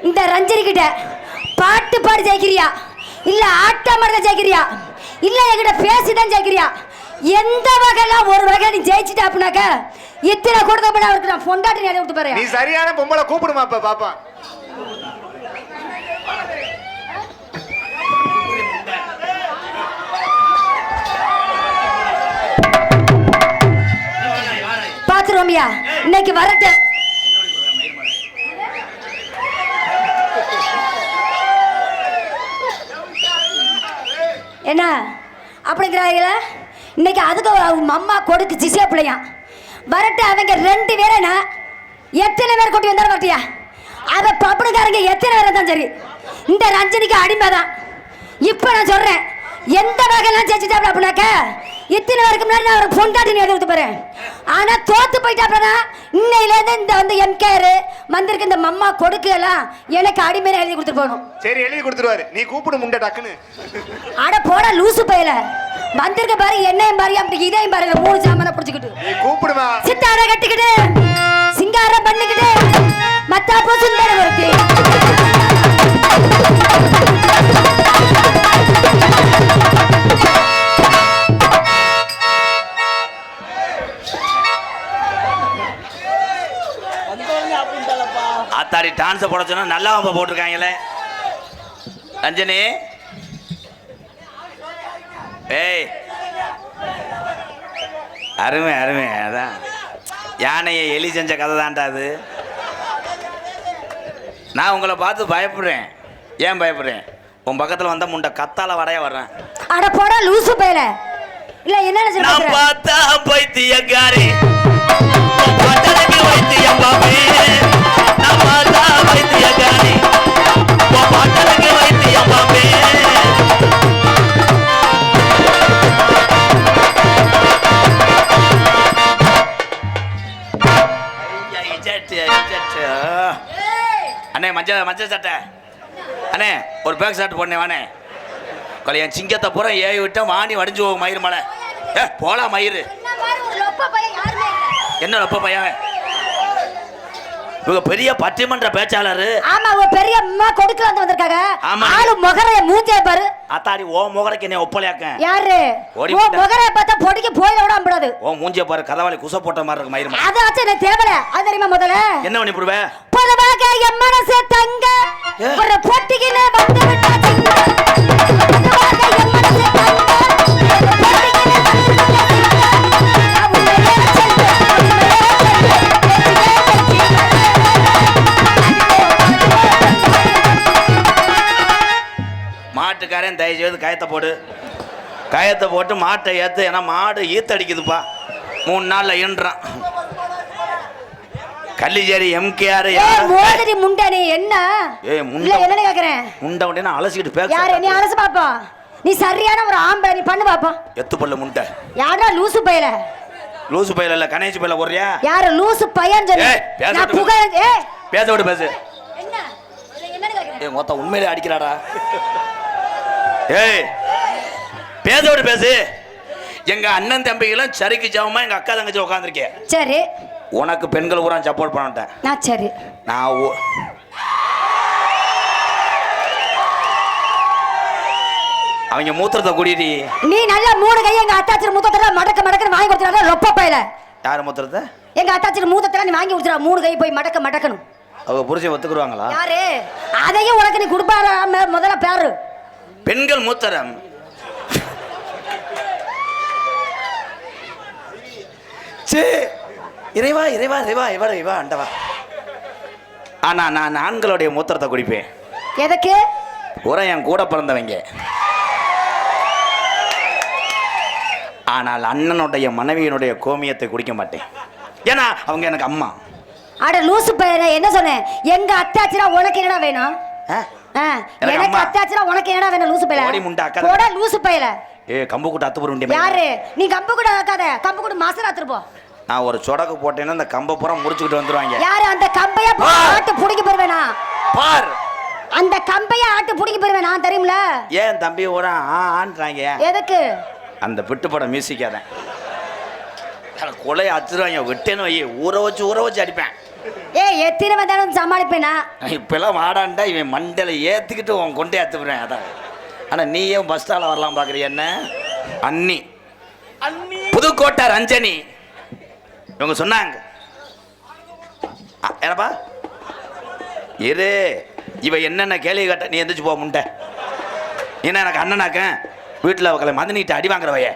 இந்த ரஞ்சனி கிட்ட பாட்டு பாடி ஜெயிக்கிறியா இல்ல ஆட்டம் ஆட ஜெயிக்கிறியா இல்ல என்கிட்ட பேசிதான் ஜெயிக்கிறியா? எந்த வகையில ஒரு வகை நீ ஜெயிச்சிட்ட அப்படினாக்க இத்தனை கொடுத்த பண்ண அவருக்கு நான் பொண்டாட்டி நேரம் விட்டு பாரு. நீ சரியான பொம்பளை கூப்பிடுமா அப்ப பாப்பா. பாத்துருவோம்யா இன்னைக்கு வரட்டு. என்ன அப்படிங்கிறாங்கள இன்னைக்கு அதுக்கு அம்மா கொடுக்கு சிசியா பிள்ளையா வரட்டு. அவங்க 2 பேரை எத்தனை பேர் கூட்டி வந்தாலும் வரட்டியா அவ பப்பனுக்காரங்க எத்தனை பேர் தான் சரி. இந்த ரஞ்சனிக்கு அடிமை தான். இப்போ நான் சொல்றேன் எந்த வகையெல்லாம் ஜெயிச்சுட்டா அப்படின்னாக்க இத்தனை பேருக்கு முன்னாடி நான் அவருக்கு பொண்டாட்டி எழுதி கொடுத்து போறேன். ஆனா தோத்து போயிட்டா இன்னையிலேருந்து இந்த வந்து எம்கேரு வந்திருக்கு இந்த மம்மா கொடுக்கு எல்லாம் எனக்கு அடிமையை எழுதி கொடுத்துட்டு போகணும். சரி எழுதி கொடுத்துருவாரு. நீ கூப்பிடு முண்டை டக்குன்னு. அட போட லூசு பையல வந்திருக்க பாரு என்னையும் பாரு அப்படி இதையும் பாருங்க 3 சாமான பிடிச்சிக்கிட்டு நீ கூப்பிடுமா சித்தார கட்டிக்கிட்டு சிங்காரம் பண்ணிக்கிட்டு மத்தாப்போ சுந்தர ஒருத்தி ஆத்தாடி டான்ஸை போட சொன்னா நல்லா போட்டிருக்காங்களே. ரஞ்சனி ஏய் அருமை அருமை. அதான் யானையை எலி செஞ்ச கதை தான்டா அது. நான் உங்களை பார்த்து பயப்படுறேன். ஏன் பயப்படுறேன்? உன் பக்கத்தில் வந்த முண்டை கத்தால வரைய வர்றேன். அட போட லூசு பையல இல்ல என்ன நான் பார்த்தா பைத்தியக்காரி பட்டலுக்கு வைத்தியம் பாபே. நான் பார்த்தா பைத்தியக்காரி பட்டலுக்கு வைத்தியம் பாபே. அண்ணே மஞ்சள் மஞ்சள் சட்டை அண்ணே ஒரு பேக் ஷர்ட் போடனே வானே. என் சிங்கத்தை பூரா ஏவி விட்டா வாணி வடிஞ்சு போகும் மயிறு மலை. போலாம் மயிறு என்ன லொப்ப பையன்? இவங்க பெரிய பட்டிமன்ற பேச்சாளர். ஆமா அவ பெரிய அம்மா கொடுக்க வந்திருக்காங்க. ஆளு முகரைய மூஞ்சே பாரு. அத்தாடி ஓ முகரைக்கு என்ன ஒப்பலையாக்க யாரு? ஓ முகரைய பார்த்தா பொடிக்கு போயில விட அம்படாது. ஓ மூஞ்சே பாரு கதவாளி குச போட்ட மாதிரி இருக்கு மயிறு. அதாச்சு எனக்கு தேவல. அது தெரியுமா முதல்ல என்ன பண்ணி போடுவே? பொதுவாக என் மனசே தங்க ஒரு பொட்டிக்கினே வந்து விட்டாச்சு. பொதுவாக என் மனசே தங்க மாட்டுக்காரன் தயவு செய்து கயத்தை போட்டு மாட்டை ஏற்று. ஏன்னா மாடு ஈத்தடிக்குதுப்பா 3 நாள்ல ஈன்றான். கள்ளிச்சேரி எம்கேஆர் மோதடி முண்டனே என்ன? இல்ல என்ன கேக்குறேன் முண்டை முண்டை நான் அலசிக்கிட்டு பேச. யாரு நீ அலசு பாப்பா? நீ சரியான ஒரு ஆம்பளை நீ பண்ணு பாப்பா. எத்து பல்ல முண்டை யாரா லூசு பையல? லூசு பையல இல்ல கணேசி பையல ஒரியா? யாரு லூசு பையன் சொல்லு. நான் புகழ பேச விடு பேசு. என்ன என்னன்னு கேக்குறேன்? மொத்த உண்மையிலே அடிக்கிறாடா. ஏய் பேச விடு பேசு. எங்க அண்ணன் தம்பிகளும் சரிக்கு சமமா எங்க அக்கா தங்கச்சி உட்காந்துருக்கேன். சரி உனக்கு பெண்கள் பூரா சப்போர்ட் பண்ணட்டேன். நான் சரி நான் அவங்க மூத்திரத்தை குடிடி. நீ நல்லா 3 கை எங்க அத்தாச்சி மூத்தத்துல மடக்க மடக்கன்னு வாங்கி கொடுத்துறாங்க. லொப்ப பையல யார் மூத்திரத்தை? எங்க அத்தாச்சி மூத்தத்துல நீ வாங்கி கொடுத்துறா. 3 கை போய் மடக்க மடக்கணும். அவங்க புருஷன் ஒத்துக்குருவாங்களா? யாரு? அதையும் உனக்கு நீ குடுப்பார முதல்ல பேரு பெண்கள் மூத்திரம். சே இறைவா இறைவா இறைவா இவா இவா அண்டவா. ஆனா நான் ஆண்களுடைய மூத்திரத்தை குடிப்பேன். எதுக்கு? ஒரு என் கூட பிறந்தவங்க. ஆனால் அண்ணனுடைய மனைவியினுடைய கோமியத்தை குடிக்க மாட்டேன். ஏன்னா அவங்க எனக்கு அம்மா. அட லூசு பையனே என்ன சொன்னேன்? எங்க அத்தாச்சினா உனக்கு என்னடா வேணும்? எனக்கு அத்தாச்சினா உனக்கு என்னடா வேணும்? லூசு பையல ஓடி முண்டை அக்கா. போடா லூசு பையல. கம்பு கூட்ட அத்து போற. யாரு நீ? கம்பு கூட ஆக்காத. கம்பு கூட மாசம் ஆத்துறப்போ. நான் ஒரு சொடக்கு போட்டேன்னா அந்த கம்பை பூரா முடிச்சுக்கிட்டு வந்துருவாங்க. யாரு? அந்த கம்பைய ஆட்டு புடிக்க போறவேனா பார். அந்த கம்பைய ஆட்டு புடிக்க போறவேனா தெரியும்ல? ஏன் தம்பி ஊரா ஆன்றாங்க? எதுக்கு? அந்த பிட்டு படம் மியூசிக்காதான் கொலையை அச்சுருவாங்க. விட்டேன்னு வை ஊற வச்சு அடிப்பேன். ஏய் எத்தனை வந்தாலும் சமாளிப்பேனா? இப்பெல்லாம் வாடாண்டா இவன் மண்டலை ஏற்றிக்கிட்டு உன் கொண்டே ஏற்றுறேன் அதான். ஆனால் நீ ஏன் பஸ் ஸ்டாண்டில் வரலாம் பார்க்குறிய என்ன? அண்ணி புதுக்கோட்டை ரஞ்சனி இவங்க சொன்னாங்க. ஏனப்பா இரு, இவ என்னென்ன கேள்வி கேட்ட நீ எந்திரிச்சு போக முண்டை. ஏன்னா எனக்கு அண்ணனாக்க வீட்டில் அவளை மதனிட்டு அடி வாங்குறவைய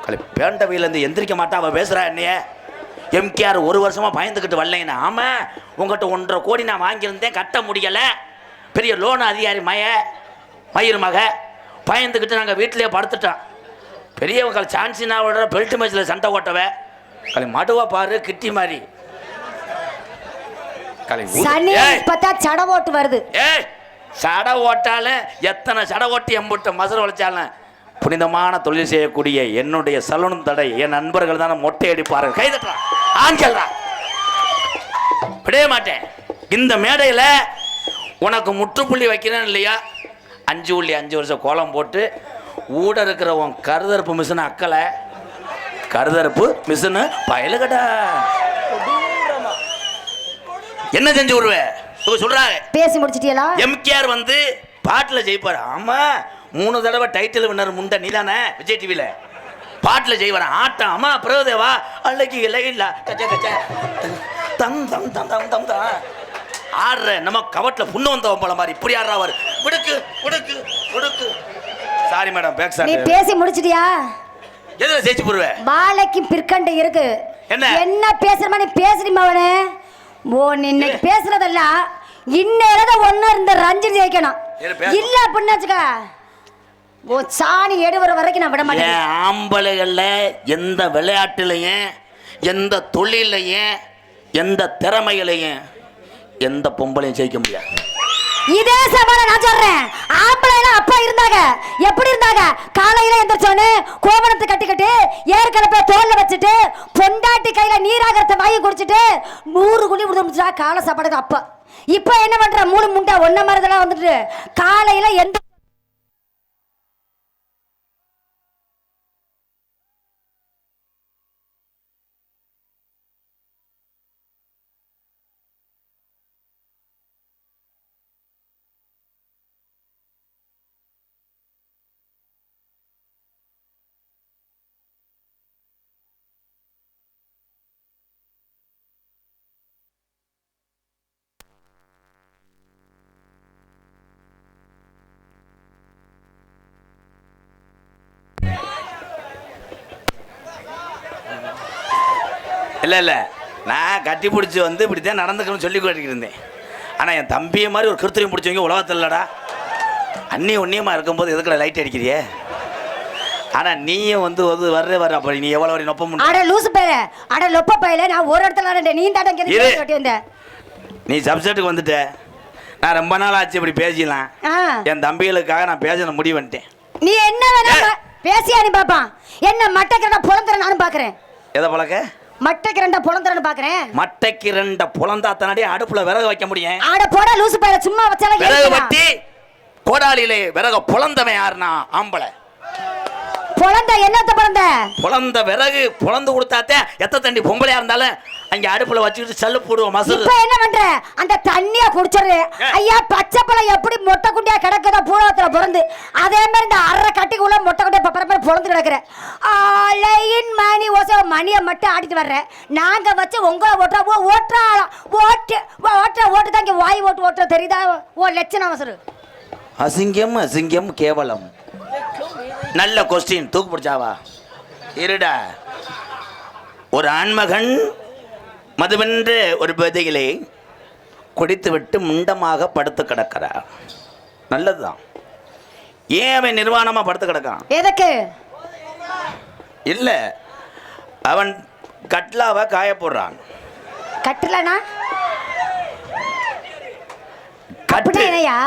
கலை பேண்டவையிலேருந்து எந்திரிக்க மாட்டா. அவள் பேசுகிறா என்னைய எம்கேஆர் 1 வருஷமாக பயந்துக்கிட்டு வரலைங்கண்ணா. ஆமாம், உங்கள்கிட்ட 1.5 கோடி நான் வாங்கியிருந்தேன், கட்ட முடியலை. பெரிய லோன் அதிகாரி மயிர் மக பயந்துக்கிட்டு நாங்கள் வீட்டிலே படுத்துட்டோம். பெரியவங்க சான்சினா விடுற பெல்ட் மேட்சில் சண்டை ஓட்டவை கலை மடுவா பாரு கிட்டி மாதிரி சனி இப்பத்தா சட ஓட்டு வருது. ஏய் சட ஓட்டாலும் எத்தனை சட ஓட்டி எம்பிட்ட மசர் உழைச்சாலும் புனிதமான தொழில் செய்யக்கூடிய என்னுடைய சலூன் தடை என் நண்பர்கள் தானே மொட்டை அடிப்பார்கள். கைதட்டா ஆண்கள் தான் விடவே மாட்டேன். இந்த மேடையில் உனக்கு முற்றுப்புள்ளி வைக்கிறேன் இல்லையா, 5 வருஷம் கோலம் போட்டு ஊட இருக்கிற உன் கருதறுப்பு மிஷின் அக்கலை கருதறுப்பு மிஷினு பயலுகடா என்ன செஞ்சு விடுவேன் சொல்றாங்க. பேசி முடிச்சிட்டீங்களா? எம்கேஆர் வந்து பாட்டில் ஜெயிப்பாரு. ஆமா 3 தடவை டைட்டில் வின்னர் முண்டை நீதானே விஜய் டிவியில பாட்டில் ஜெயிவார். ஆட்டம் அம்மா பிரபுதேவா அன்னைக்கு இல்ல கச்சா கச்சா தம் தம் தம் தம் தம் தான் ஆடுற நம்ம கவட்டில் புண்ணு வந்தவன் போல மாதிரி இப்படி ஆடுறாரு. விடுக்கு விடுக்கு விடுக்கு. Sorry madam back sir. நீ பேசி முடிச்சிட்டியா? எதுல ஜெயிச்சு போடுவேன்? பாலைக்கு பிற்கண்டு இருக்கு. என்ன பேசுற மாதிரி பேசுறீ மவனே. ஓ நீ இன்னைக்கு பேசுறதெல்லாம் இன்னும் ஒன்னு இருந்த ரஞ்சித் ஜெயிக்கணும் இல்ல அப்படின்னாச்சுக்க ஓ சாணி எடுவர வரைக்கும் நான் விட மாட்டேன். ஆம்பளைகள்ல எந்த விளையாட்டுலையும் எந்த தொழிலையும் எந்த திறமையிலையும் எந்த பொம்பளையும் ஜெயிக்க முடியாது. இதே சவால நான் சொல்றேன். ஆம்பளைல அப்பா இருந்தாங்க, எப்படி இருந்தாங்க? காலையில எந்திரச்சோன்னு கோவணத்தை கட்டிக்கிட்டு ஏற்கனவே தோல்ல வச்சுட்டு பொண்டாட்டி கையில நீராகரத்தை வாங்கி குடிச்சிட்டு 100 குழி விடுச்சா காலை சாப்பாடுக்கு அப்பா. இப்ப என்ன பண்ற? 3 முண்டை ஒன்ன மரதெல்லாம் வந்துட்டு காலையில எந்த இல்லை நான் கட்டி பிடிச்சி வந்து இப்படி தான் நடந்துக்கணும்னு சொல்லி கொடுத்துருந்தேன். ஆனால் என் தம்பியை மாதிரி ஒரு கிருத்திரியம் பிடிச்சவங்க உலகத்தில் இல்லடா. அண்ணி ஒன்னியமாக இருக்கும்போது எதுக்குள்ள லைட் அடிக்கிறியே? ஆனால் நீயும் வந்து வர்ற அப்படி நீ எவ்வளோ வரை நொப்ப முடியும்? அட லூசு பேர அட லொப்ப பையில நான் ஒரு இடத்துல நீ தாட்டம் கட்டி வந்த. நீ சப்ஜெக்ட்டுக்கு வந்துட்ட. நான் ரொம்ப நாள் ஆச்சு இப்படி பேசிடலாம். என் தம்பிகளுக்காக நான் பேச முடிவு பண்ணிட்டேன். நீ என்ன வேணா பேசியா நீ பாப்பான். என்ன மட்டக்கிறத புலந்தர நானும் பார்க்குறேன். எதை பழக்க? மட்டைக்கு 2 புலந்தரன்னு பார்க்குறேன். மட்டைக்கு 2 புலந்தா தன்னாடி அடுப்புல விறகு வைக்க முடியும். ஆட போட லூசு பையில சும்மா வச்சால விறகு வட்டி கோடாலியிலே விறகு புலந்தவன் யாருன்னா ஆம்பளை. புலந்த என்னத்த புலந்த? புலந்த விறகு புலந்து கொடுத்தாத்தே எத்த தண்ணி பொம்பளையா இருந்தாலும் அங்க அடுப்புல வச்சுக்கிட்டு சல்லு போடுவோம் மசரு. இப்ப என்ன பண்ற? அந்த தண்ணிய குடிச்சரு. ஐயா பச்சை பழம் எப்படி மொட்டை குண்டியா கிடக்குதோ பூலத்துல பிறந்து அதே மாதிரி இந்த அரை கட்டிக்குள்ள மொட்டை குண்டியா பப்பரப்ப பொழந்து கிடக்குற. ஆலையின் மணி ஓசை மணியை மட்டும் ஆடிட்டு வர்ற. நாங்க வச்சு உங்களை ஓட்டுறா ஓட்டுறாளாம் ஓட்டு தான் இங்க வாய் ஓட்டுற தெரியுதா? ஓ லட்சணம் அவசரம். அசிங்கம் அசிங்கம் கேவலம். நல்ல கொஸ்டின் தூக்கு பிடிச்சாவா இருடா. ஒரு ஆண்மகன் மதுவென்ற ஒரு பதிகளை குடித்து விட்டு முண்டமாக படுத்து கிடக்கிறார். நல்லதுதான். ஏன் அவன் நிர்வாணமா படுத்து கிடக்கான்? எதுக்கு? இல்ல அவன் கட்லாவை காய போடுறான். கட்டலனா கட்டு என்னையா?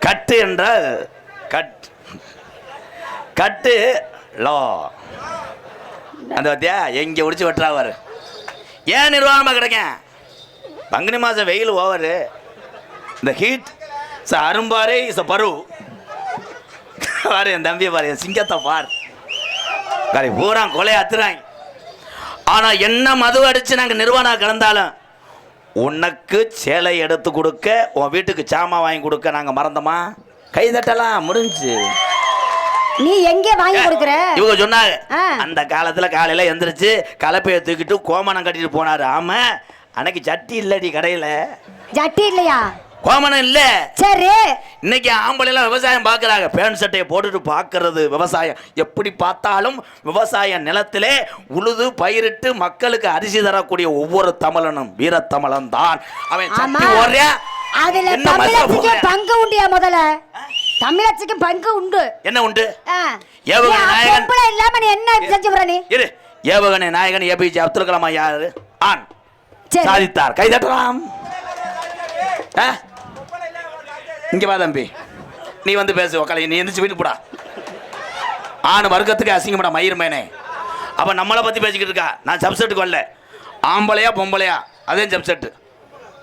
கட்டு என்றால் கட்டு லோ அந்த பத்தியா எங்க ஒடிச்சு வெட்டுறாவாரு. ஏன் நிர்வாணமாக கிடைக்கேன்? பங்குனி மாதம் வெயில் ஓவரு. இந்த ஹீட் அரும்பாரே இஸ் பரு பாரு. என் தம்பியை பாரு, என் சிங்கத்தை பார். பூரா கொலையை அத்துறாங்க. ஆனால் என்ன மது அடித்து நாங்கள் நிர்வாணம் கிடந்தாலும் உனக்கு சேலை எடுத்து கொடுக்க உன் வீட்டுக்கு சாமான் வாங்கி கொடுக்க நாங்க மறந்தோமா? கைதட்டலாம் முடிஞ்சு. நீ எங்கே வாங்கி கொடுக்குற? இவங்க சொன்னாங்க அந்த காலத்துல காலையில எந்திரிச்சு கலப்பையை தூக்கிட்டு கோமணம் கட்டிட்டு போனாரு. ஆமா, அன்னைக்கு சட்டி இல்லடி கடையில. ஜட்டி இல்லையா? கோமணம் இல்ல. சரி, இன்னைக்கு ஆம்பளை எல்லாம் விவசாயம் பாக்குறாங்க. பேண்ட் சட்டையை போட்டுட்டு பாக்குறது விவசாயம். எப்படி பார்த்தாலும் விவசாய நிலத்திலே உழுது பயிரிட்டு மக்களுக்கு அரிசி தரக்கூடிய ஒவ்வொரு தமிழனும் வீரத்தமிழன் தான். அவன் சட்டி ஓடுறியா? அதுல தமிழத்துக்கு பங்கு உண்டியா? முதல்ல தமிழத்துக்கு பங்கு உண்டு. என்ன உண்டு? ஏவகணை நாயகன் இல்லாம நீ என்ன செஞ்சு வர? நீ இரு. ஏவகணை நாயகன் ஏபிஜே அப்துல் கலாம் யாரு? ஆண் சாதித்தார். கைதட்டலாம். இங்க வா தம்பி, நீ வந்து பேசு. உக்கால, நீ எந்திரிச்சு வீட்டு போடா. ஆண் வர்க்கத்துக்கு அசிங்கப்படா மயிர் மேனே. அப்ப நம்மளை பத்தி பேசிக்கிட்டு இருக்கா. நான் சப்செட்டுக்கு வரல. ஆம்பளையா பொம்பளையா அதே சப்செட்டு.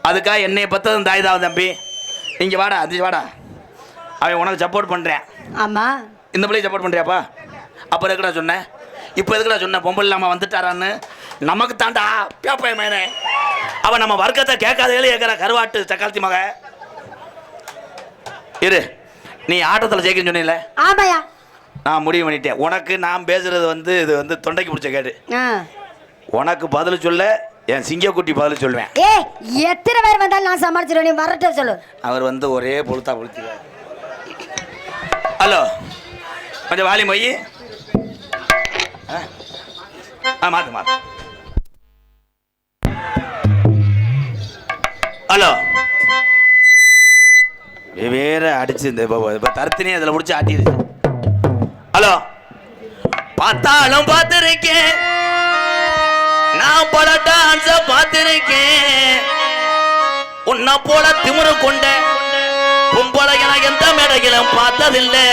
அதுக்காக என்னைய பத்ததும் தாய்தான் தம்பி. இங்க வாடா, அது வாடா. அவன் உனக்கு சப்போர்ட் பண்றேன். ஆமா, இந்த பிள்ளைய சப்போர்ட் பண்றியாப்பா? அப்ப எதுக்குடா சொன்னேன்? இப்போ எதுக்குடா சொன்னேன் பொம்பளை இல்லாம வந்துட்டாரான்னு? நமக்கு தாண்டா பேப்பைய மேனே. அவன் நம்ம வர்க்கத்தை கேட்காதே கேட்கிற கருவாட்டு சக்காலத்தி மக. இரு, நீ ஆட்டத்தில் ஜெயிக்கணும்னு சொன்னீல? ஆமாயா, நான் முடிவு பண்ணிட்டேன். உனக்கு நான் பேசுறது இது தொண்டைக்கு பிடிச்ச கேடு. உனக்கு பதில் சொல்ல என் சிங்கக்குட்டி பதில் சொல்லுவேன். எத்தனை பேர் வந்தாலும் நான் சமாளிச்சிருவேன். நீ வரட்ட சொல்லு. அவர் ஒரே பொழுத்தா பொழுத்துவார். ஹலோ, கொஞ்சம் வாலி மொய். மாத்து. ஹலோ, வேற அடிச்சு இந்த தரத்தினே அதில் முடிச்சு ஆட்டிடுச்சு. ஹலோ, பார்த்தாலும் பார்த்துருக்கேன் நான் பல டான்ஸ பார்த்துருக்கேன். உன்னை போல திமிரு கொண்ட பொம்பளை எனக்கு எந்த மேடையிலும் பார்த்ததில்லை.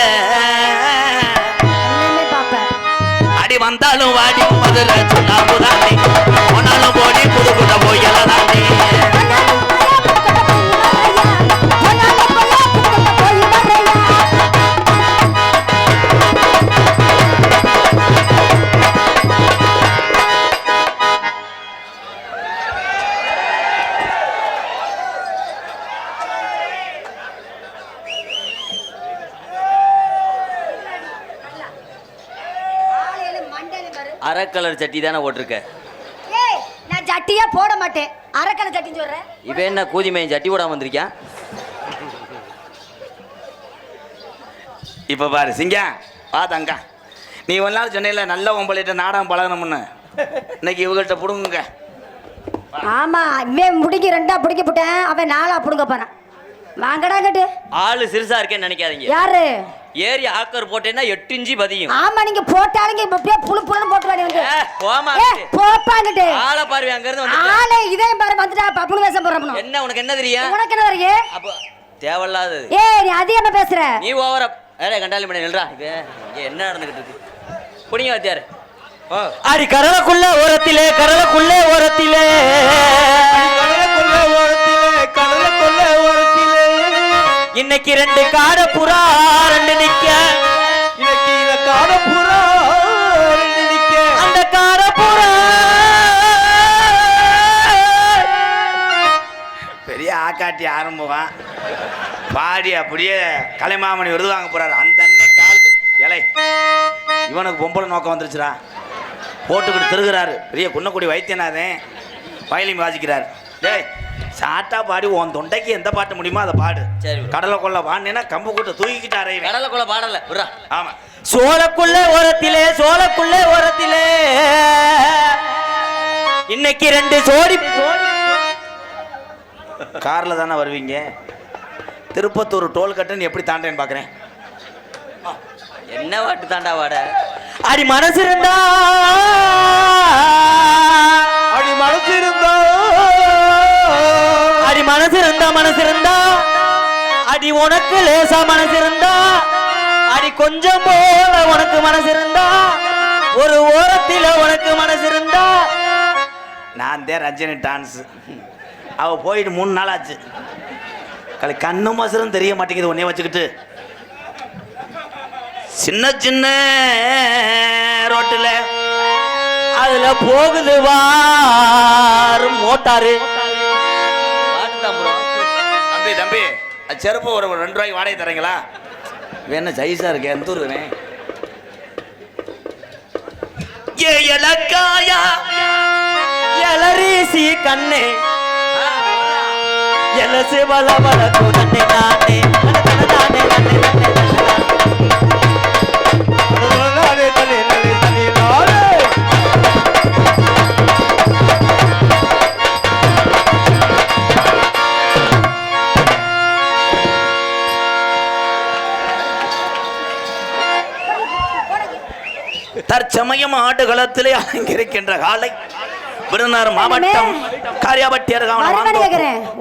அடி வந்தாலும் வாடி மதுரை சொன்னா புதாண்டி, போனாலும் போடி புது புத போயலாண்டி. அரை கலர் சட்டி தானே போட்டிருக்க? நான் சட்டியே போட மாட்டேன். அரை கலர் சட்டின்னு சொல்றேன். இவன் என்ன கூதிமையன் சட்டி போடாம வந்திருக்கான்? இப்ப பாரு சிங்கா, பாத்தங்க நீ ஒரு நாள் சொன்ன நல்ல பொம்பளைகிட்ட நாடகம் பழகணும்னு. இன்னைக்கு இவங்கள்ட்ட புடுங்குங்க. ஆமா, இவன் முடிக்க 2ஆ பிடிக்க போட்டேன். அவன் 4ஆ புடுங்க போறான். வாங்கடா கட்டு. ஆளு சிறுசா இருக்கேன்னு நினைக்காதீங்க. யாரு? ஏரி ஆக்கர் போட்டேன்னா 8 இன்ச்சு பதியும். ஆமா, நீங்க போட்டாலுங்க அப்படியே புளு புளுன்னு போட்டுவாடி வந்து. போமா போப்பாங்கட்டு. ஆளை பாரு, அங்க இருந்து வந்து. ஆளே இதே பாரு வந்துட்டா பப்புளு வேஷம் போறறணும். என்ன உனக்கு என்ன தெரியும்? உனக்கு என்ன தெரியும்? அப்ப தேவல்லாதது. நீ அதிகமா பேசுற. நீ ஓவரா கண்டாலி பண்ணி நில்றா. இங்க என்ன நடந்துகிட்டு இருக்கு? புடிங்க வாத்தியாரு. அடி கடலுக்குள்ள ஓரத்திலே, கடலுக்குள்ள ஓரத்திலே, கடலுக்குள்ள ஓரத்திலே, கடலுக்குள்ள ஓரத்திலே இன்னைக்கு 2 காடை புறா 2 நிக்க. இன்னைக்கு இந்த காடை புறா 2 நிக்க. அந்த காடை புறா பெரிய ஆக்காட்டி ஆரம்பம் பாடி அப்படியே கலைமாமணி விருது வாங்க போறாரு. அந்த அண்ணன் காலத்து இலை இவனுக்கு பொம்பளை நோக்கம் வந்துருச்சுடா. போட்டுக்கிட்டு திருகிறாரு. பெரிய குன்னக்குடி வைத்தியநாதே வயலின் வாசிக்கிறார். டேய், சாட்டா பாடி உன் தொண்டைக்கு எந்த பாட்டு முடியுமோ அதை பாடு. சரி. கடலை கொள்ள வாண்டினா கம்பு கூட்ட தூக்கிக்கிட்டு அறைவேன். கடலை கொள்ள பாடல. ஆமா. சோளக்குள்ள ஓரத்திலே, சோளக்குள்ள ஓரத்திலே இன்னைக்கு 2 சோடி. கார்ல தானே வருவீங்க? திருப்பத்தூர் டோல் கட்டுன்னு எப்படி தாண்டேன்னு பாக்குறேன். என்ன வாட்டு தாண்டா வாட? அடி மனசு இருந்தா, அடி மனசு இருந்தா, அடி மனசு இருந்தா, மனசு இருந்தா, அடி உனக்கு லேசா மனசு இருந்தா, அடி கொஞ்சம் போல உனக்கு மனசு இருந்தா, ஒரு ஓரத்தில உனக்கு மனசு இருந்தா. நான் தான் ரஜினி டான்ஸ். அவ போயிட்டு 3 நாள் ஆச்சு. கண்ணு மசரும் தெரிய மாட்டேங்குது உன்னைய வச்சுக்கிட்டு. சின்ன சின்ன ரோட்டுல அதுல போகுது வாரு மோட்டாரு. தம்பி தம்பி செருப்பு ஒரு 2 ரூபாய்க்கு வாடகை தரீங்களா? வேணா ஜைஸா இருக்கேன் எந்த ஊருவேன் ஏ இலக்காயா எலரிசி கண்ணே எலசு வள வள குதனே நானே நானே நானே தற்சமயம் ஆடுகளத்திலே அலங்கரிக்கின்ற காலை விருதுநகர் மாவட்டம் காரியாபட்டி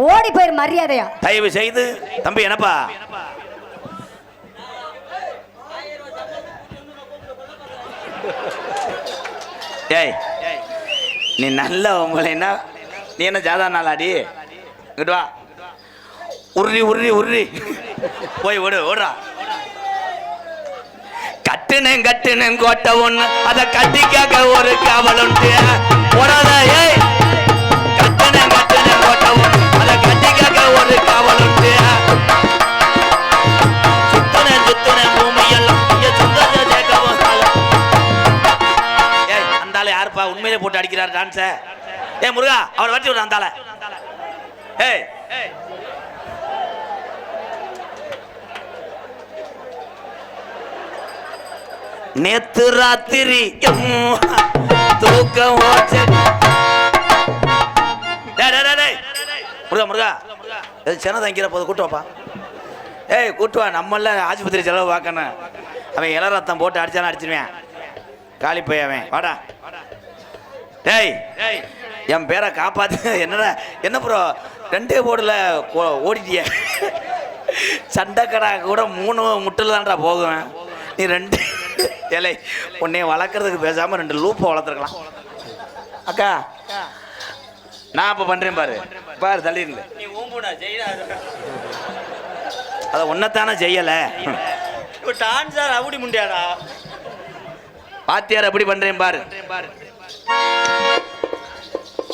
ஓடி போயிரு மரியாதையா. தயவு செய்து தம்பி என்னப்பா ஏய் நீ நல்ல உங்களைன்னா நீ என்ன ஜாதா நாளாடி இங்கிட்டு வா உருறி உருறி உருறி போய் ஓடு ஓடுறா கட்டுனேன் கோட்டை ஒண்ணு அதை கட்டிக்காக ஒரு காவல் உண்டு ஓடாத ஏய் கட்டுனேன் கோட்டை ஒண்ணு அதை கட்டிக்காக ஒரு காவல் உண்டு சுத்துனேன் பூமி எல்லாம் சொந்தத்தை சேர்க்கவும் ஏய் அந்தால யாருப்பா உண்மையிலே போட்டு அடிக்கிறார் டான்ஸ ஏய் முருகா அவர் வச்சு விடு அந்தால ஏய் நேத்து ராத்திரி தூக்கம் முருகா முருகா சென்னை தங்கிற போது கூட்டு வாப்பா ஏய் கூட்டு வா நம்மள ஆஸ்பத்திரி செலவு பார்க்கணும் அவன் இள ரத்தம் போட்டு அடிச்சாலும் அடிச்சிருவேன் காலி போய் அவன் வாடா டேய் என் பேரை காப்பாத்து என்னடா என்ன ப்ரோ 2 போர்டில் ஓடிட்டிய சண்டைக்கடா கூட 3 முட்டில் தான்டா போகுவேன் நீ 2 ஏலே உன்னை வளர்க்கறதுக்கு பேசாம 2 லூப்பை வளர்த்துருக்கலாம் அக்கா நான் இப்ப பண்றேன் பாரு பாரு தள்ளிருந்து அத ஒன்னத்தானே செய்யல டான்ஸார் அப்படி முண்டியாடா பாத்தியார் எப்படி பண்றேன் பாரு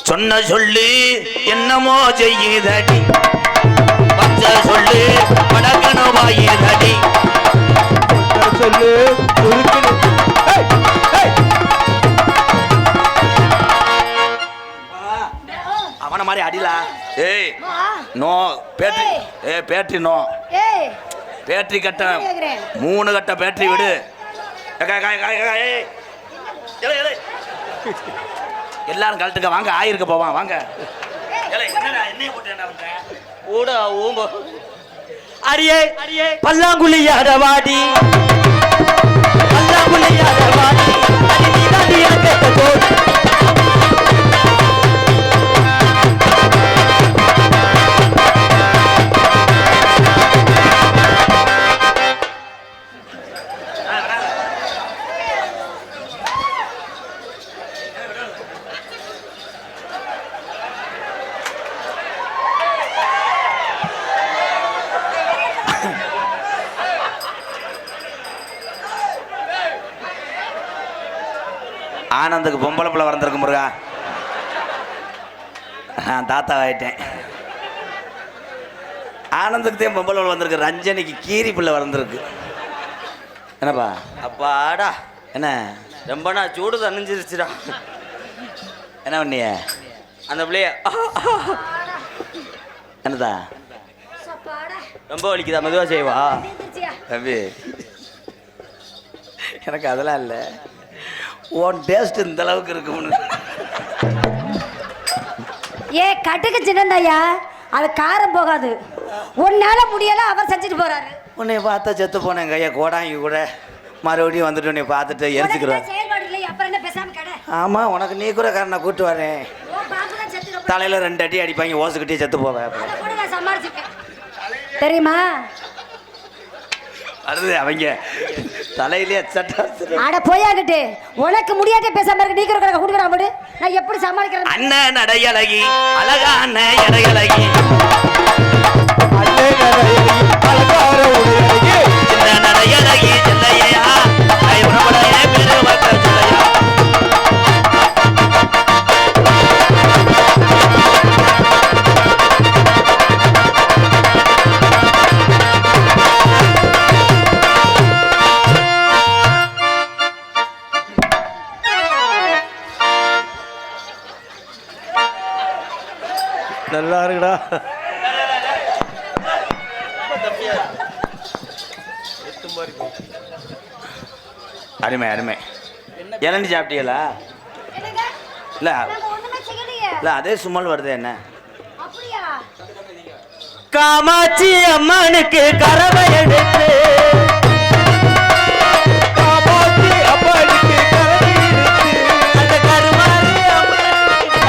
சொன்ன சொல்லி என்னமோ செய்யுதடி பச்சை சொல்லி படக்கணும் வாயுதடி சொல்லு அவன மாதிரி அடிலா ஏய் no battery battery no battery கட்ட 3 கட்ட பேட்டரி விடு எல்லாரும் கழட்டுங்க வாங்க ஆயிருக்க போவான் வாங்க அரியே பல்லாங்குழி யாரவாடி பல்லாங்குழி யாரவாடி அடி நீ தாண்டி எனக்கு போடு ஆனந்துக்கு பொம்பளை பிள்ளை வந்திருக்கு முருகா நான் தாத்தா ஆயிட்டேன் ஆனந்துக்கு தான் பொம்பளை பிள்ளை வந்திருக்கு ரஞ்சனிக்கு கீரி பிள்ளை வந்திருக்கு என்னப்பா அப்பாடா என்ன ரொம்ப நான் சூடு தணிஞ்சிருச்சுடா என்ன பண்ணிய அந்த பிள்ளைய என்னதா ரொம்ப வலிக்குதா மெதுவா செய்வா தம்பி எனக்கு அதெல்லாம் இல்லை உன் டேஸ்ட் இந்த அளவுக்கு இருக்கும்னு ஏ கட்டுக்கு சின்னந்தாயா அது காரம் போகாது உன்னால முடியல அவர் செஞ்சுட்டு போறாரு உன்னை பார்த்தா செத்து போனேன் கையை கோடாங்கி கூட மறுபடியும் வந்துட்டு உன்னை பார்த்துட்டு எரிச்சுக்கிறேன் ஆமா உனக்கு நீ கூட காரனை கூட்டு வரேன் தலையில 2 அடி அடிப்பாங்க ஓசுக்கிட்டே செத்து போவேன் தெரியுமா வருது அவங்க தலையிலே அட போயாகிட்டு உனக்கு முடியாட்டே பேசாம இருக்கு நீக்கிற கூட்டுக்கிறா போடு நான் எப்படி சமாளிக்கிறேன் அண்ணன் நடையழகி அழகான இடையழகி நடையழகி செல்லையா அருமை அருமை. இளநீ சாப்பிட்டீங்களா? இல்லை இல்லை, அதே சும்மல் வருது என்ன? காமாட்சி அம்மனுக்கு கரவை எடுத்து காமாட்சி அம்மனுக்கு கரவை எடுத்து அந்த கருமாரி அம்மனுக்கு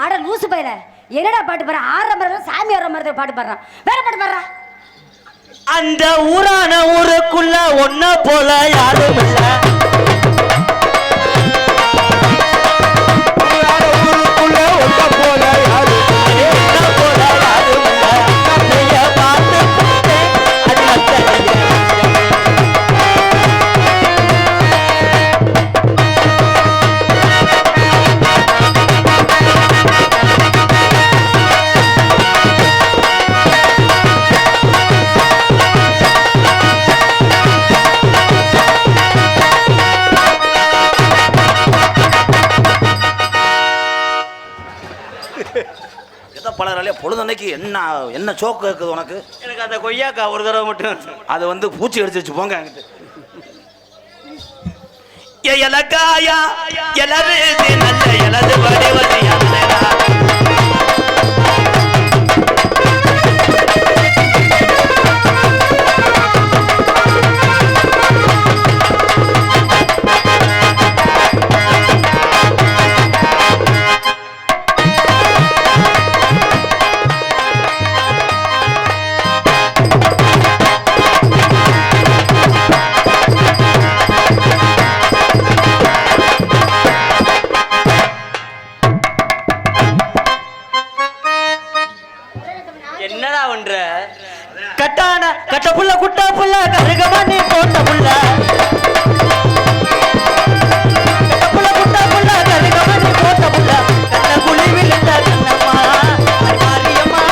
அட லூசு பையல, என்னடா பாட்டு பாடுற? ஆரம்பர சாமி வர மாதிரி பாட்டு பாடுறான். வேற பாட்டு பாடுறா. அந்த ஊரான ஊருக்குள்ள ஒன்ன போல யாரும் இல்ல. ஊருக்குள்ள ஒன்ன போல யாரும் பலராலே பொழுதன்னைக்கு என்ன என்ன சோக்கு இருக்குது உனக்கு? எனக்கு அந்த கொய்யாக்கா ஒரு தடவை மட்டும் அது வந்து பூச்சி அடிச்சிருச்சு போங்க அங்கிட்டு. எலக்காயா எலருது நல்ல எலது வடிவதி அல்லடா. என்னடா பண்ற? கட்டான கட்ட புள்ள குட்டா புள்ள கருகமணி போட்ட புள்ள கட்ட புள்ள குட்டா புள்ள கருகமணி போட்ட புள்ள கட்ட குழி விழுந்த கண்ணம்மா மாரியம்மா.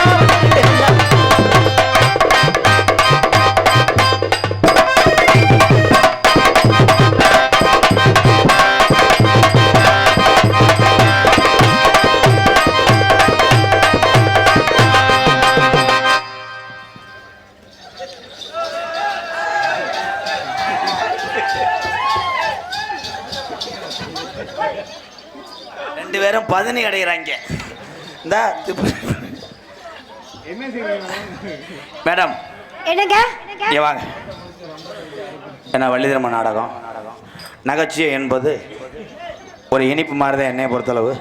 ரெண்டு பேரும் பதனி அடைகிறாங்க. இந்த மேடம் என்னங்க? இங்க வாங்க. என்ன வள்ளிதர்ம நாடகம் நகைச்சுவை என்பது ஒரு இனிப்பு மாதிரி தான் என்னை பொறுத்தளவு.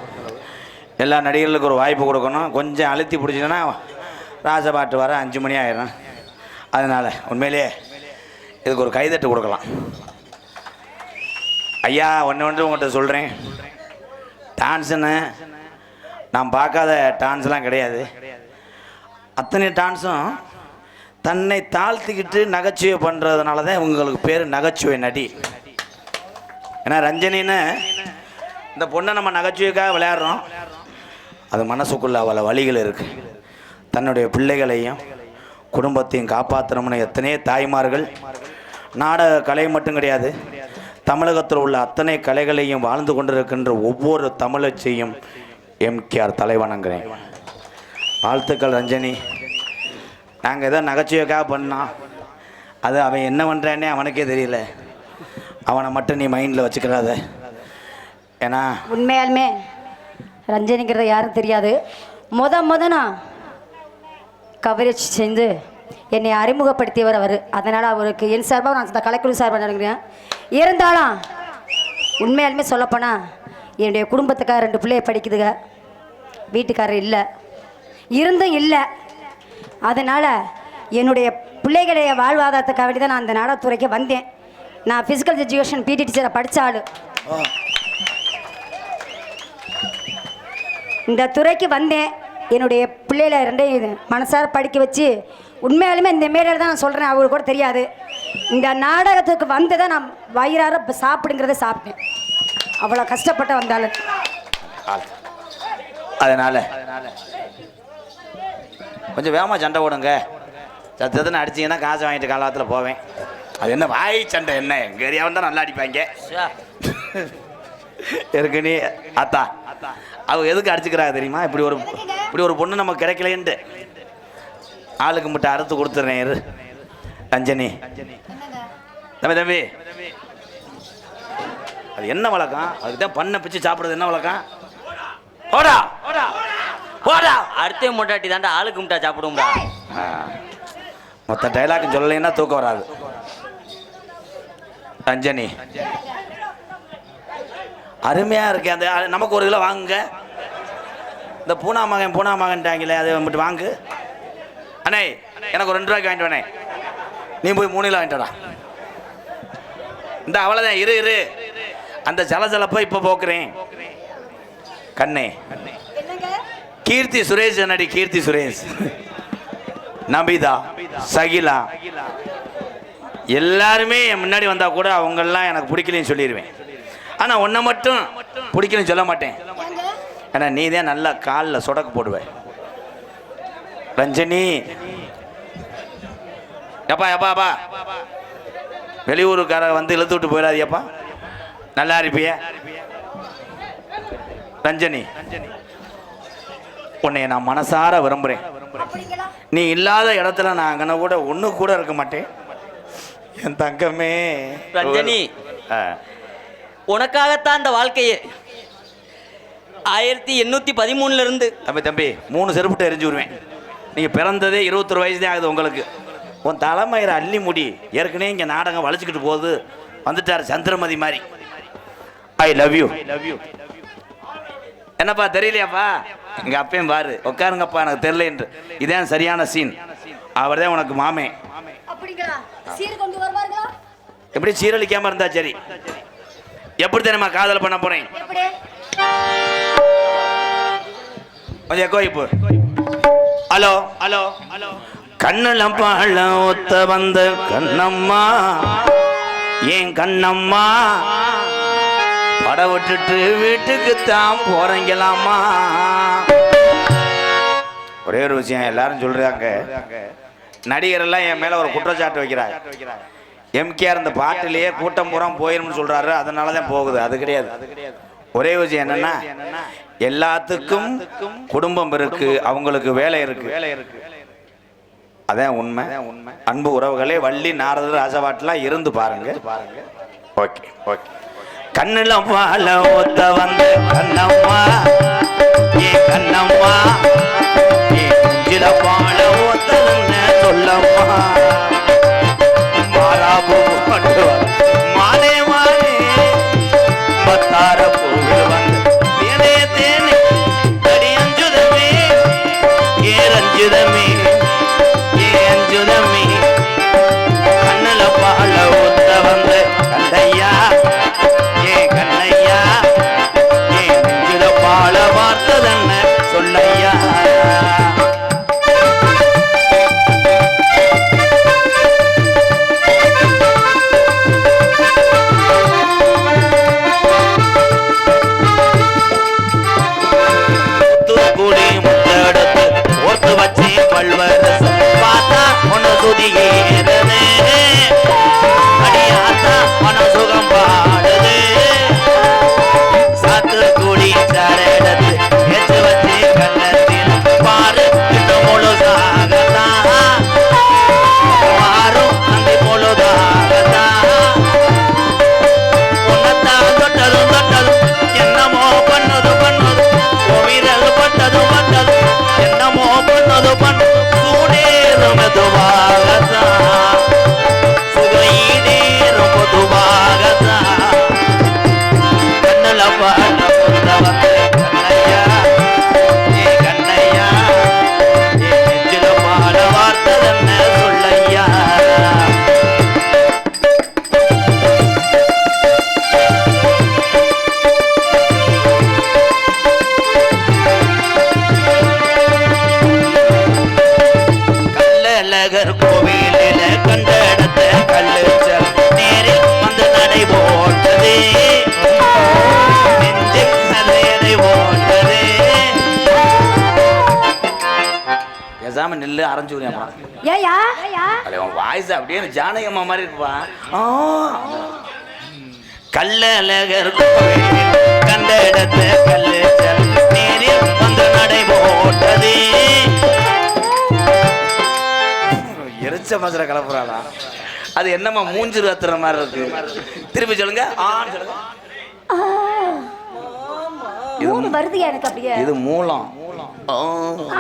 எல்லா நடிகர்களுக்கும் ஒரு வாய்ப்பு கொடுக்கணும். கொஞ்சம் அழுத்தி பிடிச்சிங்கன்னா ராஜபாட்டு வர 5 மணி ஆயிடும். அதனால் உண்மையிலேயே இதுக்கு ஒரு கைதட்டு கொடுக்கலாம். ஐயா ஒன்று உங்கள்கிட்ட சொல்கிறேன், டான்ஸுன்னு நான் பார்க்காத டான்ஸ்லாம் கிடையாது. அத்தனை டான்ஸும் தன்னை தாழ்த்திக்கிட்டு நகைச்சுவை பண்ணுறதுனால தான் உங்களுக்கு பேர் நகைச்சுவை நடி. ஏன்னா ரஞ்சனின்னு இந்த பொண்ணை நம்ம நகைச்சுவைக்காக விளையாடுறோம், அது மனசுக்குள்ளே அவளை வழிகள் இருக்குது. தன்னுடைய பிள்ளைகளையும் குடும்பத்தையும் காப்பாற்றணும்னு எத்தனையோ தாய்மார்கள் நாடக கலை மட்டும் கிடையாது, தமிழகத்தில் உள்ள அத்தனை கலைகளையும் வாழ்ந்து கொண்டிருக்கின்ற ஒவ்வொரு தமிழச்சியும் எம்கேஆர் தலைவணங்குறேன். வாழ்த்துக்கள் ரஞ்சனி. நாங்கள் எதோ நகைச்சுவைக்காக பண்ணோம், அது அவன் என்ன பண்ணுறானே அவனுக்கே தெரியல. அவனை மட்டும் நீ மைண்டில் வச்சுக்கிறாத. ஏன்னா உண்மையாலுமே ரஞ்சனிங்கிறத யாரும் தெரியாது. நான் கவரேஜ் செஞ்சு என்னை அறிமுகப்படுத்தியவர் அவர். அதனால் அவருக்கு என் சார்பாக நான் இந்த கலைக்குழு சார்பாக நினைக்கிறேன். இருந்தாலும் உண்மையாலுமே சொல்லப்போனால் என்னுடைய குடும்பத்துக்காக 2 பிள்ளைய படிக்குதுங்க, வீட்டுக்காரர் இல்லை, இருந்தும் இல்லை. அதனால் என்னுடைய பிள்ளைகளுடைய வாழ்வாதாரத்துக்காக வேண்டி தான் நான் அந்த நாடகத்துறைக்கு வந்தேன். நான் ஃபிசிக்கல் எஜுகேஷன் பிடி டீச்சரை படித்த ஆள். இந்த துறைக்கு வந்தேன். என்னுடைய பிள்ளைகளை 2 மனசார படிக்க வச்சு உண்மையாலுமே இந்த மேடையில் தான் நான் சொல்கிறேன், அவங்களுக்கு கூட தெரியாது. இந்த நாடகத்துக்கு வந்து தான் நான் வயிறார சாப்பிடுங்கிறத சாப்பிட்டேன். அவ்வளோ கஷ்டப்பட்ட வந்தாலும். அதனால் கொஞ்சம் வேகமாக சண்டை போடுங்க. சத்தனை அடிச்சிங்கன்னா காசை வாங்கிட்டு காலத்தில் போவேன். அது என்ன வாய் சண்டை? என்ன எங்கள் ஏரியாவில் தான் நல்லா அடிப்பாங்க இருக்கு. நீ அத்தா அவ எதுக்கு அடிச்சுக்கிறாங்க தெரியுமா? இப்படி ஒரு இப்படி ஒரு பொண்ணு நமக்கு கிடைக்கலன்ட்டு ஆளுக்கு மட்டும் அறுத்து கொடுத்துறேன் இரு. ரஞ்சனி தம்பி தம்பி அது என்ன வழக்கம்? அதுக்கு தான் பண்ண பிச்சு சாப்பிடுறது என்ன வழக்கம்? போடா போடா. அடுத்த முட்டாட்டி தாண்டா ஆளுக்கு முட்டா சாப்பிடுவோம்டா. மொத்த டைலாக் சொல்லலைன்னா தூக்கம் வராது. ரஞ்சனி அருமையா இருக்கு. அந்த நமக்கு ஒரு கிலோ வாங்குங்க. இந்த பூனா மகன்ட்டாங்களே அதை மட்டும் வாங்கு. அண்ணே எனக்கு ஒரு 2 ரூபாய்க்கு வாங்கிட்டு வானே. நீ போய் 3 கிலோ வாங்கிட்டடா. இந்த அவ்வளோதான். இரு அந்த சலசலப்பை இப்போ போக்குறேன். கண்ணே கீர்த்தி சுரேஷ் என்னடி? கீர்த்தி சுரேஷ், நபிதா, சகிலா எல்லாருமே என் முன்னாடி வந்தா கூட அவங்கெல்லாம் எனக்கு பிடிக்கலன்னு சொல்லிடுவேன். ஆனால் உன்னை மட்டும் பிடிக்கலன்னு சொல்ல மாட்டேன். ஏன்னா நீ தான் நல்லா காலில் சொடக்கு போடுவேன். ரஞ்சனி எப்பா வெளியூருக்கார வந்து இழுத்து விட்டு போயிடாதியப்பா. நல்லா இருப்பிய ரஞ்சனி. உன்னை நான் மனசார விரும்புகிறேன். நீ இல்லாத இடத்துல நான் அங்கே கூட ஒன்று கூட இருக்க மாட்டேன். என் தங்கமே ரஞ்சனி, உனக்காகத்தான் இந்த வாழ்க்கையே 1813 இருந்து. தம்பி 3 செருப்புட்டு எரிஞ்சு விடுவேன். நீங்கள் பிறந்ததே 21 வயசு தான் ஆகுது உங்களுக்கு. உன் தலைமயிர அள்ளி முடி ஏற்கனவே இங்கே நாடகம் வளைச்சிக்கிட்டு போகுது. வந்துட்டார் சந்திரமதி மாதிரி. I love you. என்னப்பா தெரியலையாப்பா? எங்கள் அப்பையும் பாரு உட்காருங்கப்பா எனக்கு தெரியல. இதான் சரியான சீன். அவர் தான் உனக்கு மாமே. எப்படி சீரழிக்காம இருந்தா சரி. எப்படி தெரியுமா காதல் பண்ண போறேன்? கொஞ்சம் கோயிப்பு. Hello hello hello. கண்ணுல பாழ ஒத்த வந்த கண்ணம்மா, ஏன் கண்ணம்மா பட விட்டுட்டு வீட்டுக்கு தான் போறீங்களாமா. ஒரே ஒரு விஷயம் எல்லாரும் சொல்றாங்க, நடிகர் எல்லாம் என் மேல ஒரு குற்றச்சாட்டு வைக்கிறாங்க. எம்கேஆர் இந்த பாட்டிலேயே கூட்டம் பூரம் போயிரும்னு சொல்றாரு, அதனாலதான் போகுது. அது கிடையாது. ஒரே விஷயம் என்னன்னா, எல்லாத்துக்கும் குடும்பம் இருக்கு, அவங்களுக்கு வேலை இருக்கு. அதான் உண்மை. அன்பு உறவுகளே, வள்ளி நாரதர் ராசவாட்டெல்லாம் இருந்து பாருங்க. Okay okay. கண்ணுல பால ஒத்த வந்து கண்ணம்மா, ஏ கண்ணம்மா, ஏ குஞ்சில பால ஒத்தன்னு சொல்லம்மா. மாறாபு மானே மானே பத்தார பூவில் வந்து தேனே தேனே அடி அஞ்சுதமே, ஏ ரஞ்சுதமே, ஏ அஞ்சுதமே. கண்ணுல பால ஒத்த வந்து கண்டையா, ஏ கண்ணையா, ஏ நெஞ்சில பால பார்த்ததென்ன சொல்லையா. தூக்குடி முத்தெடுத்து ஓட்டு வச்சே பல்வரசம் பார்த்தா உன சுதியேறனே, அடியாத்தா உன சுகம் பாடுது. சாத்து கூடி சரடத்து ஏற்று வச்சே கண்ணத்தில் பாரு இந்த முழுதாகதா, மாறும் அந்த முழுதாகதா. உன்னத்தான் தொட்டதும் தொட்டதும் என்னமோ பண்ணது பண்ணது, விரல் பட்டதும் பட்டது என்னமோ பண்ணது பண்ணது. சூடேறும் மெதுவாகதா, சுகையீடேறும் பொதுவாகதா. கண்ணுல பாட பொருள வந்து கண்ணையா, ஏ கண்ணையா, ஏ நெஞ்சில பாட வார்த்ததென்ன சொல்லையா. கள்ளழகர் கோவிலில கண்ட இடத்த கல்லுச்சல் நேரில் வந்து நடை போட்டதே, நெஞ்சில் நடை போட்டதே. பேசாம நில்லு, அரைஞ்சு விடுறியாமா. ஏயா வாய்ஸ் அப்படியே ஜானகம்மா மாதிரி இருக்குப்பா. கள்ளழகர் கோவிலில் கண்ட இடத்த கல்லுச்சல் நேரில் வந்து நடை போட்டதே, பச்சை மசுரை கலப்புறாளா? அது என்னம்மா மூஞ்சி ரத்துற மாதிரி இருக்கு? திருப்பி சொல்லுங்க. சொல்லுங்க. மூணு வருது எனக்கு அப்படியே. இது மூலம்.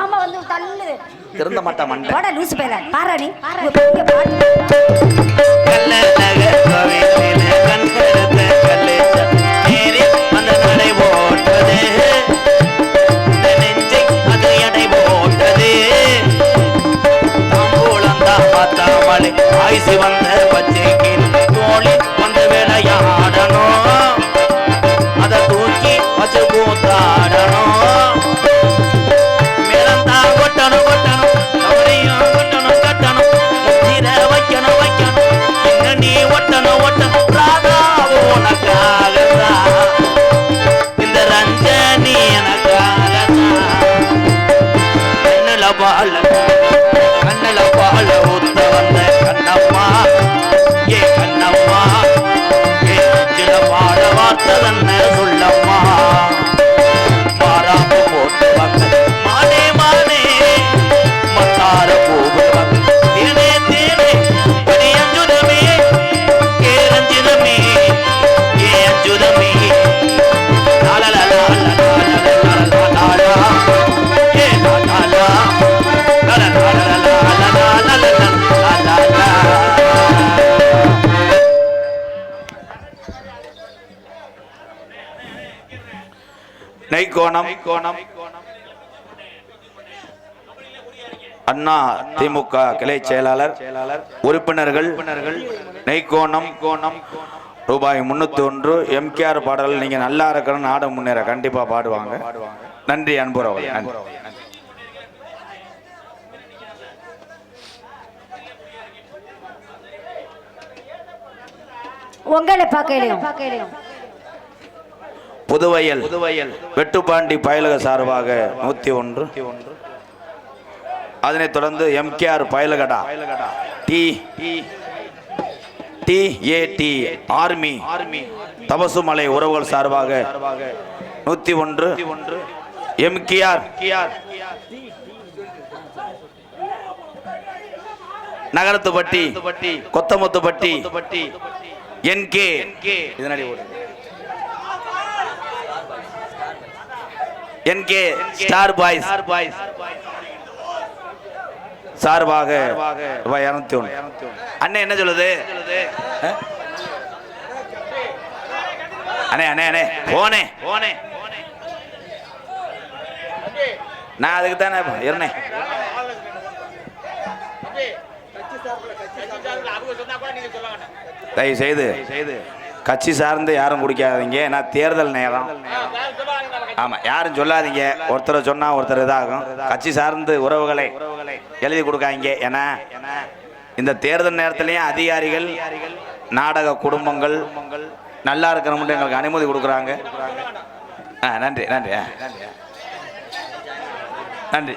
ஆமா வந்து தள்ளு. திருந்த மாட்டா மண்டை. போடா லூசு பையல. பாரா நீ. பெரிய பாட்டு. கல்ல நகர் கோவிலிலே கண்கருத்த கல்லேச நேரே அந்த நடை போட்டது இந்த நெஞ்சை அது எடை போட்டது தாம்பூலந்தான் பார்த்தாமலை ஆய்சி வந்த பச்சைக்கு தோழி வந்து விளையாடணும் அதை தூக்கி வச்சு கூத்தாடணும் மேலந்தா கொட்டணும் கொட்டணும் கவரையும் கொட்டணும் கட்டணும் முத்திர வைக்கணும் வைக்கணும் என்ன நீ ஒட்டணும் ஒட்டணும் ராதா உனக்காகத்தான் இந்த ரஞ்சனி எனக்காகத்தான் கண்ணில பால ஊத்த வந்த கண்ணம்மா ஏ கண்ணம்மா ஏ நெஞ்சில பாட வார்த்தை தன்ன சொல்லம்மா மாறாப்பு போட்டு வந்த மானே மானே மத்தார பூவு வந்த தேனே தேனே படி அஞ்சுதமே ஏ ரஞ்சிதமே ஏ அஞ்சுதமே நெய்க்கோணம் அண்ணா திமுக கிளை செயலாளர் உறுப்பினர்கள் நெய்க்கோணம் ரூபாய் 301 எம்கேஆர் பாடல். நீங்க நல்லா இருக்கணும், நாடு முன்னேற கண்டிப்பா பாடுவாங்க. நன்றி அன்புறவர்கள். நன்றி. உங்களை பார்க்கலையும் புதுவையல் வெட்டுப்பாண்டி பயலக சார்பாக 101. அதனைத் தொடர்ந்து எம்கேஆர் பயலகடா TAT ஆர்மி தபசுமலை உறவுகள் சார்பாக 101. எம்கேஆர் நகரத்துப்பட்டி கொத்தமுத்துப்பட்டி NK இதனடி NK ஸ்டார் பாய்ஸ் சார்பாக ரூபாய் 201. அண்ணே என்ன சொல்லுது? அண்ணே அண்ணே அண்ணே போனே நான் அதுக்கு தானே இருந்தேன். தயவு செய்து கட்சி சார்ந்து யாரும் குடிக்காதீங்க. ஏன்னா தேர்தல் நேரம். ஆமா, யாரும் சொல்லாதீங்க. ஒருத்தர் சொன்னா ஒருத்தர் இதாகும். கட்சி சார்ந்து உறவுகளை எழுதி கொடுக்காங்க. ஏன்னா இந்த தேர்தல் நேரத்திலேயும் அதிகாரிகள் நாடக குடும்பங்கள் நல்லா இருக்கிற மட்டும் எங்களுக்கு அனுமதி கொடுக்குறாங்க. நன்றி நன்றி நன்றி.